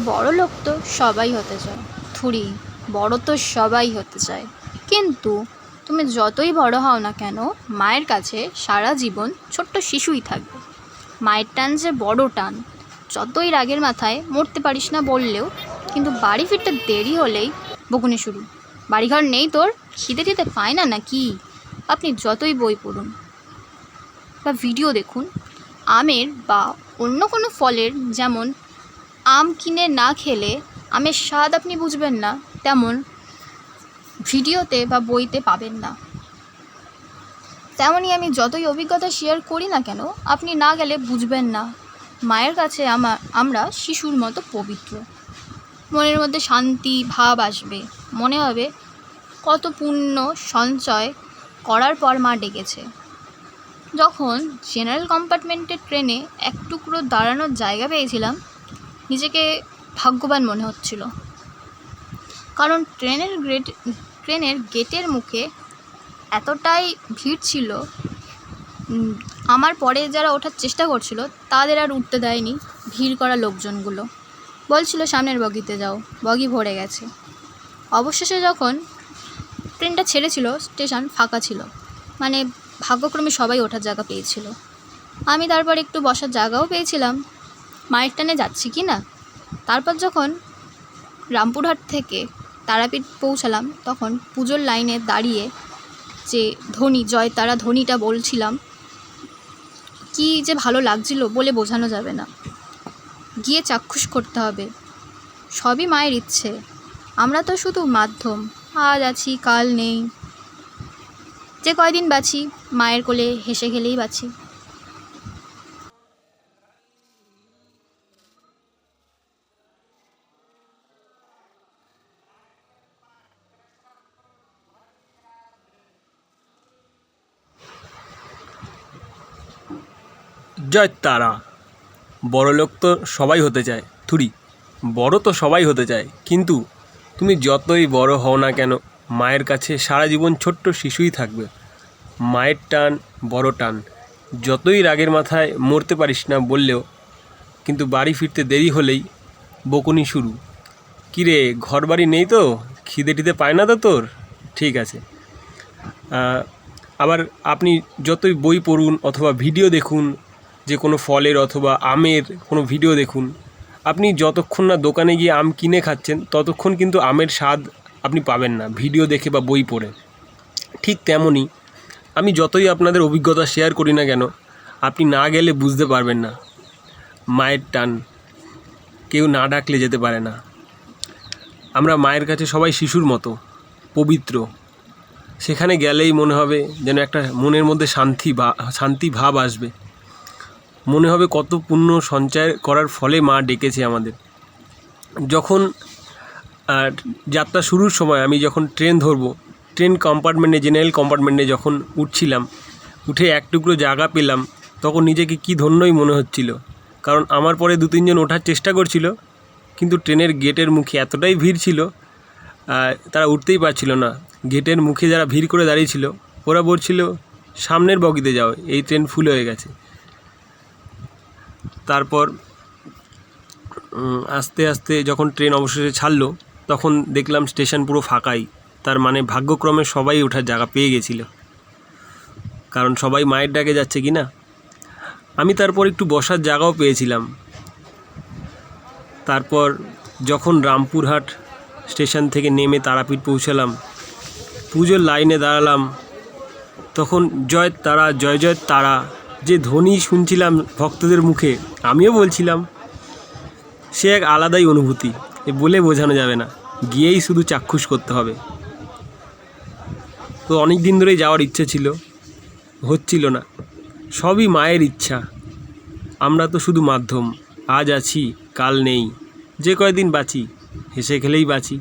বড়লোক তো সবাই হতে চায়, থুড়ি বড় তো সবাই হতে চায়, কিন্তু তুমি যতই বড় হও না কেন মায়ের কাছে সারা জীবন ছোট্ট শিশুই থাকবে। মায়ের টান যে বড় টান, যতই রাগের মাথায় মরতে পারিস না বললেও কিন্তু বাড়ি ফিরতে দেরি হলেই বকুনি শুরু। বাড়িঘর নেই তোর, খিদে টিদে পায় না নাকি? আপনি যতই বই পড়ুন বা ভিডিও দেখুন, আমের বা অন্য কোনো ফলের, যেমন আম কিনে না খেলে আমের স্বাদ আপনি বুঝবেন না, তেমন ভিডিওতে বা বইতে পাবেন না। তেমনই আমি যতই অভিজ্ঞতা শেয়ার করি না কেন, আপনি না গেলে বুঝবেন না মায়ের কাছে আমরা শিশুর মতো পবিত্র। মনের মধ্যে শান্তি ভাব আসবে, মনে হবে কত পুণ্য সঞ্চয় করার পর মা ডেকেছে। যখন জেনারেল কম্পার্টমেন্টের ট্রেনে এক টুকরো দাঁড়ানোর জায়গা পেয়েছিলাম, নিজেকে ভাগ্যবান মনে হচ্ছিল। কারণ ট্রেনের গেটের মুখে এতটাই ভিড় ছিল, আমার পরে যারা ওঠার চেষ্টা করছিল তাদের আর উঠতে দেয়নি ভিড় করা লোকজনগুলো। বলছিল সামনের বগিতে যাও, বগি ভরে গেছে। অবশেষে যখন ট্রেনটা ছেড়েছিল, স্টেশন ফাঁকা ছিল, মানে ভাগ্যক্রমে সবাই ওঠার জায়গা পেয়েছিল। আমি তারপর একটু বসার জায়গাও পেয়েছিলাম, মায়ের টানে যাচ্ছি কি না। তারপর যখন রামপুরহাট থেকে তারাপীঠ পৌঁছালাম, তখন পুজোর লাইনে দাঁড়িয়ে যে ধ্বনি, জয় তারা ধ্বনিটা বলছিলাম, কি যে ভালো লাগছিল বলে বোঝানো যাবে না। গিয়ে চাক্ষুষ করতে হবে, সবই মায়ের ইচ্ছে, আমরা তো শুধু মাধ্যম। আজ আছি কাল নেই, যে কয়দিন বাঁচি মায়ের কোলে হেসে খেলেই বাঁচি। জয় তারা। বড়লোক তো সবাই হতে চায়, থুড়ি বড় তো সবাই হতে চায়, কিন্তু তুমি যতই বড় হও না কেন মায়ের কাছে সারা জীবন ছোট্ট শিশুই থাকবে। মায়ের টান বড় টান, যতই রাগের মাথায় মরতে পারিস না বললেও কিন্তু বাড়ি ফিরতে দেরি হলেই বকুনি শুরু। কিরে, ঘর বাড়ি নেই তো, খিদে টিদে পায় না তো তোর? ঠিক আছে। আবার আপনি যতই বই পড়ুন অথবা ভিডিও দেখুন, যে কোনো ফলের অথবা আমের কোনো ভিডিও দেখুন, আপনি যতক্ষণ না দোকানে গিয়ে আম কিনে খাচ্ছেন ততক্ষণ কিন্তু আমের স্বাদ আপনি পাবেন না ভিডিও দেখে বা বই পড়ে। ঠিক তেমনই আমি যতই আপনাদের অভিজ্ঞতা শেয়ার করি না কেন, আপনি না গেলে বুঝতে পারবেন না মায়ের টান। কেউ না ডাকলে যেতে পারে না। আমরা মায়ের কাছে সবাই শিশুর মতো পবিত্র। সেখানে গেলেই মনে হবে যেন একটা মনের মধ্যে শান্তি ভাব আসবে। মনে হবে কত পুণ্য সঞ্চয় করার ফলে মা ডেকেছে আমাদের। যখন যাত্রা শুরুর সময় আমি যখন ট্রেন ধরবো, ট্রেন কম্পার্টমেন্টে, জেনারেল কম্পার্টমেন্টে যখন উঠছিলাম, উঠে এক টুকরো জায়গা পেলাম, তখন নিজেকে কি ধন্যই মনে হচ্ছিল। কারণ আমার পরে 2-3 জন ওঠার চেষ্টা করছিল, কিন্তু ট্রেনের গেটের মুখে এতটাই ভিড় ছিল, তারা উঠতেই পারছিল না। গেটের মুখে যারা ভিড় করে দাঁড়িয়েছিল ওরা বলছিল সামনের বগিতে যাও, এই ট্রেন ফুল হয়ে গেছে। তারপর আস্তে আস্তে যখন ট্রেন অবশেষে ছাড়লো, তখন দেখলাম স্টেশন পুরো ফাঁকাই। তার মানে ভাগ্যক্রমে সবাই ওঠার জায়গা পেয়ে গেছিলো, কারণ সবাই মায়ের ডাকে যাচ্ছে কি না। আমি তারপর একটু বসার জায়গাও পেয়েছিলাম। তারপর যখন রামপুরহাট স্টেশন থেকে নেমে তারাপীঠ পৌঁছালাম, পুজোর লাইনে দাঁড়ালাম, তখন জয় তারা, জয় জয় তারা যে ধ্বনি শুনছিলাম ভক্তদের মুখে, আমিও বলছিলাম, সে এক আলাদাই অনুভূতি, বলে বোঝানো যাবে না, গিয়েই শুধু চাক্ষুষ করতে হবে। তো অনেক দিন ধরেই যাওয়ার ইচ্ছে ছিল, হচ্ছিল না। সবই মায়ের ইচ্ছা, আমরা তো শুধু মাধ্যম। আজ আছি কাল নেই, যে কয়দিন বাঁচি হেসে খেলেই বাঁচি।